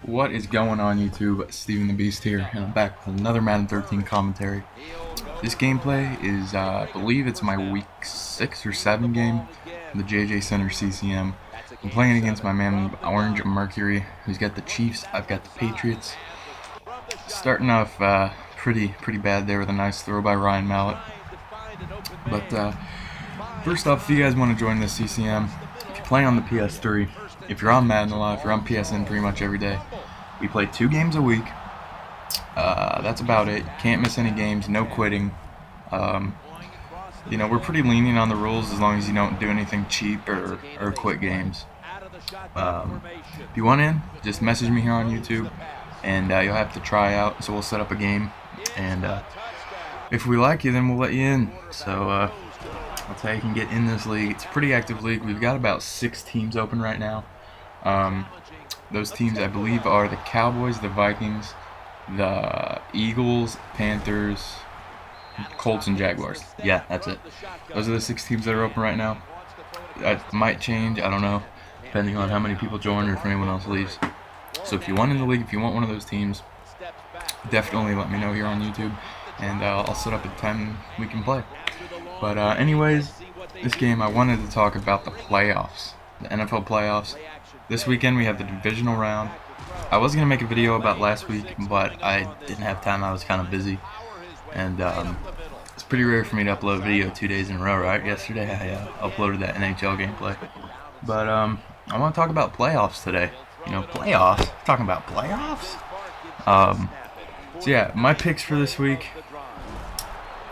What is going on YouTube? Steven the Beast here, and I'm back with another Madden 13 commentary. This gameplay is, I believe it's my week 6 or 7 game in the JJ Center CCM. I'm playing against my man Orange Mercury, who's got the Chiefs. I've got the Patriots. Starting off pretty bad there with a nice throw by Ryan Mallett. But first off, if you guys want to join the CCM, if you play on the PS3, if you're on Madden a lot, if you're on PSN pretty much every day, we play 2 games a week. That's about it. Can't miss any games, no quitting. We're pretty lenient on the rules as long as you don't do anything cheap or quit games. If you want in, just message me here on YouTube, and you'll have to try out. So we'll set up a game, and if we like you, then we'll let you in. So that's how you can get in this league. It's a pretty active league. We've got about 6 teams open right now. Those teams, I believe, are the Cowboys, the Vikings, the Eagles, Panthers, Colts, and Jaguars. Yeah, that's it. Those are the 6 teams that are open right now. That might change, I don't know, depending on how many people join or if anyone else leaves. So if you want in the league, if you want one of those teams, definitely let me know here on YouTube, and I'll set up a time we can play. But anyways, this game I wanted to talk about the playoffs, the NFL playoffs. This weekend we have the divisional round. I was going to make a video about last week, but I didn't have time. I was kind of busy. And it's pretty rare for me to upload a video 2 days in a row, right? Yesterday I uploaded that NHL gameplay. But I want to talk about playoffs today. You know, playoffs? Talking about playoffs? So yeah, my picks for this week.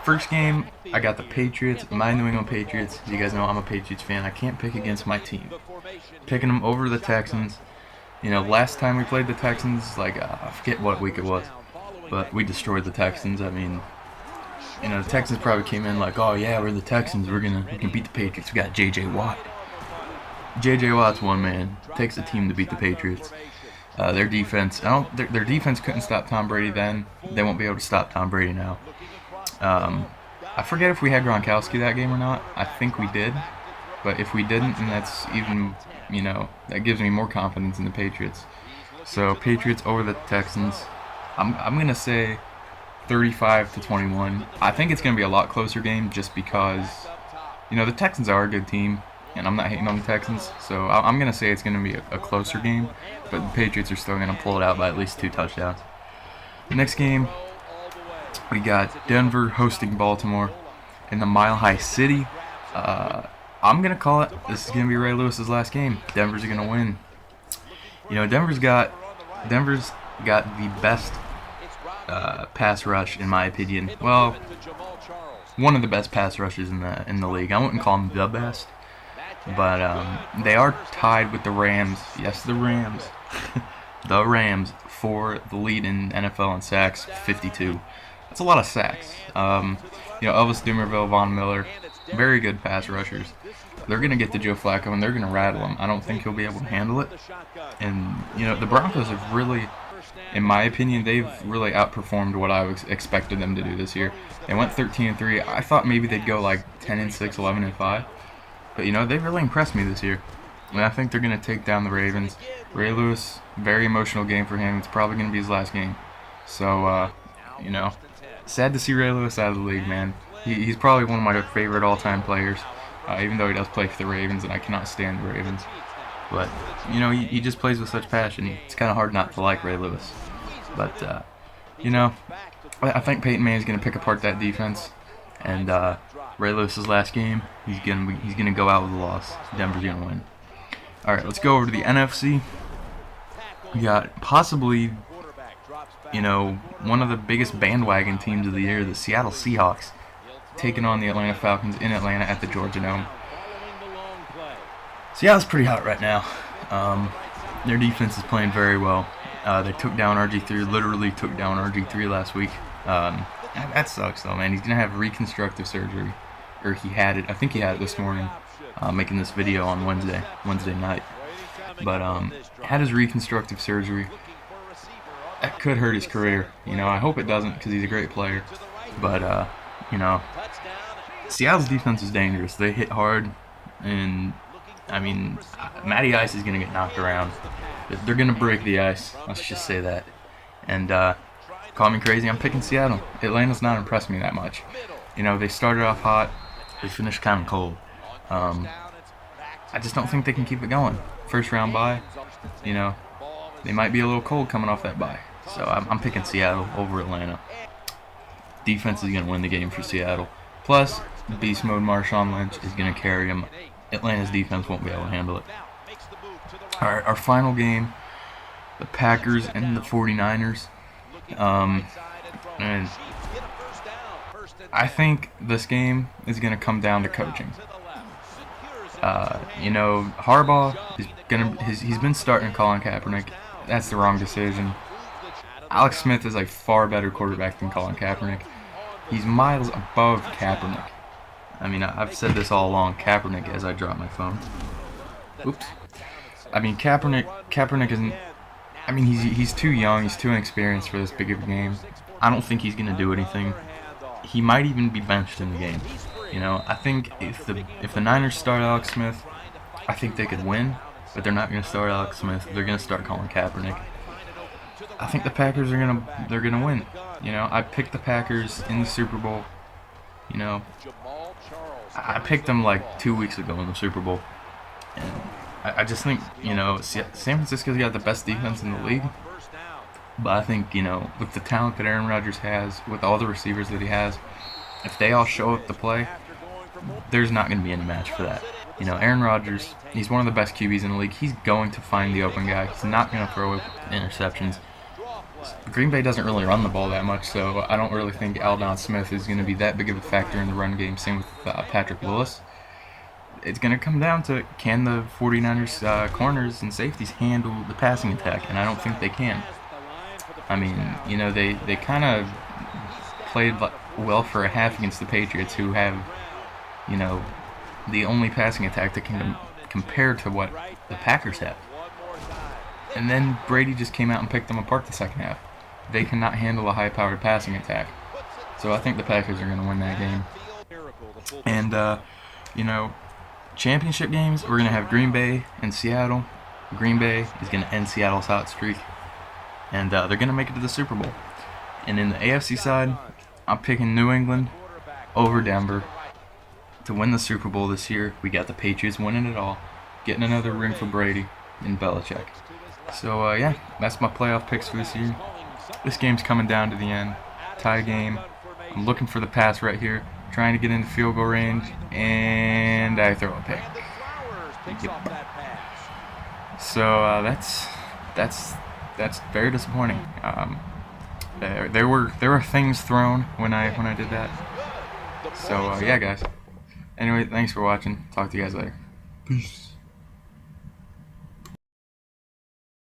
First game, I got the Patriots, my New England Patriots. You guys know I'm a Patriots fan. I can't pick against my team. Picking them over the Texans. You know, last time we played the Texans, I forget what week it was, but we destroyed the Texans. I mean, you know, the Texans probably came in like, oh yeah, we're the Texans. We can beat the Patriots. We got J.J. Watt. J.J. Watt's one man. It takes a team to beat the Patriots. Their defense, their defense couldn't stop Tom Brady then. They won't be able to stop Tom Brady now. I forget if we had Gronkowski that game or not. I think we did. But if we didn't, then that's even, you know, that gives me more confidence in the Patriots. So Patriots over the Texans. I'm going to say 35-21. I think it's going to be a lot closer game just because, you know, the Texans are a good team, and I'm not hating on the Texans. So I'm going to say it's going to be a closer game, but the Patriots are still going to pull it out by at least 2 touchdowns. Next game, we got Denver hosting Baltimore in the Mile High City. I'm going to call it. This is going to be Ray Lewis's last game. Denver's going to win. You know, Denver's got the best pass rush, in my opinion. Well, one of the best pass rushes in the league. I wouldn't call them the best, but they are tied with the Rams. Yes, the Rams. The Rams for the lead in NFL in sacks, 52. That's a lot of sacks. You know, Elvis Dumervil, Von Miller, very good pass rushers. They're going to get to Joe Flacco, and they're going to rattle him. I don't think he'll be able to handle it. And, you know, the Broncos have really, in my opinion, they've really outperformed what I expected them to do this year. They went 13-3. I thought maybe they'd go like 10-6, 11-5. But, you know, they've really impressed me this year. And I think they're going to take down the Ravens. Ray Lewis, very emotional game for him. It's probably going to be his last game. So, you know, sad to see Ray Lewis out of the league, man. He's probably one of my favorite all-time players, even though he does play for the Ravens, and I cannot stand the Ravens. But, you know, he just plays with such passion. It's kind of hard not to like Ray Lewis. But, you know, I think Peyton Manning's going to pick apart that defense. And Ray Lewis's last game, he's gonna go out with a loss. Denver's going to win. All right, let's go over to the NFC. We got possibly, you know, one of the biggest bandwagon teams of the year, the Seattle Seahawks, taking on the Atlanta Falcons in Atlanta at the Georgia Dome. Seattle's pretty hot right now. Their defense is playing very well. They took down RG3, literally took down RG3 last week. That sucks though, man. He's going to have reconstructive surgery. Or he had it. I think he had it this morning, making this video on Wednesday night. But had his reconstructive surgery. That could hurt his career. You know, I hope it doesn't because he's a great player. But, you know, Seattle's defense is dangerous. They hit hard, and I mean, Matty Ice is going to get knocked around. They're gonna break the ice. Let's just say that. And call me crazy, I'm picking Seattle. Atlanta's not impressed me that much. You know, they started off hot, they finished kind of cold. I just don't think they can keep it going. First round bye, you know, they might be a little cold coming off that bye. So I'm picking Seattle over Atlanta. Defense is going to win the game for Seattle. Plus, beast mode Marshawn Lynch is going to carry them. Atlanta's defense won't be able to handle it. All right, our final game, the Packers and the 49ers. And I think this game is going to come down to coaching. You know, Harbaugh is he's been starting Colin Kaepernick. That's the wrong decision. Alex Smith is a far better quarterback than Colin Kaepernick. He's miles above Kaepernick. I mean, I've said this all along, Kaepernick, as I drop my phone. Oops. I mean, Kaepernick isn't. I mean, he's too young. He's too inexperienced for this big of a game. I don't think he's going to do anything. He might even be benched in the game. You know, I think if the Niners start Alex Smith, I think they could win. But they're not going to start Alex Smith. They're going to start Colin Kaepernick. I think the Packers are gonna win. You know, I picked the Packers in the Super Bowl. You know, I picked them like 2 weeks ago in the Super Bowl, and I just think, you know, San Francisco's got the best defense in the league. But I think, you know, with the talent that Aaron Rodgers has, with all the receivers that he has, if they all show up to play, there's not going to be any match for that. You know, Aaron Rodgers, he's one of the best QBs in the league. He's going to find the open guy. He's not going to throw interceptions. Green Bay doesn't really run the ball that much, so I don't really think Aldon Smith is going to be that big of a factor in the run game. Same with Patrick Willis. It's going to come down to, can the 49ers corners and safeties handle the passing attack, and I don't think they can. I mean, you know, they kind of played well for a half against the Patriots, who have, you know, the only passing attack that can compare to what the Packers have. And then Brady just came out and picked them apart the second half. They cannot handle a high-powered passing attack. So I think the Packers are going to win that game. And, you know, championship games, we're going to have Green Bay and Seattle. Green Bay is going to end Seattle's hot streak. And they're going to make it to the Super Bowl. And in the AFC side, I'm picking New England over Denver to win the Super Bowl this year. We got the Patriots winning it all, getting another ring for Brady and Belichick. So, yeah, that's my playoff picks for this year. This game's coming down to the end. Tie game. I'm looking for the pass right here, trying to get into field goal range, and I throw a pick. Yep. So that's very disappointing. There were things thrown when I did that. So yeah, guys. Anyway, thanks for watching. Talk to you guys later. Peace.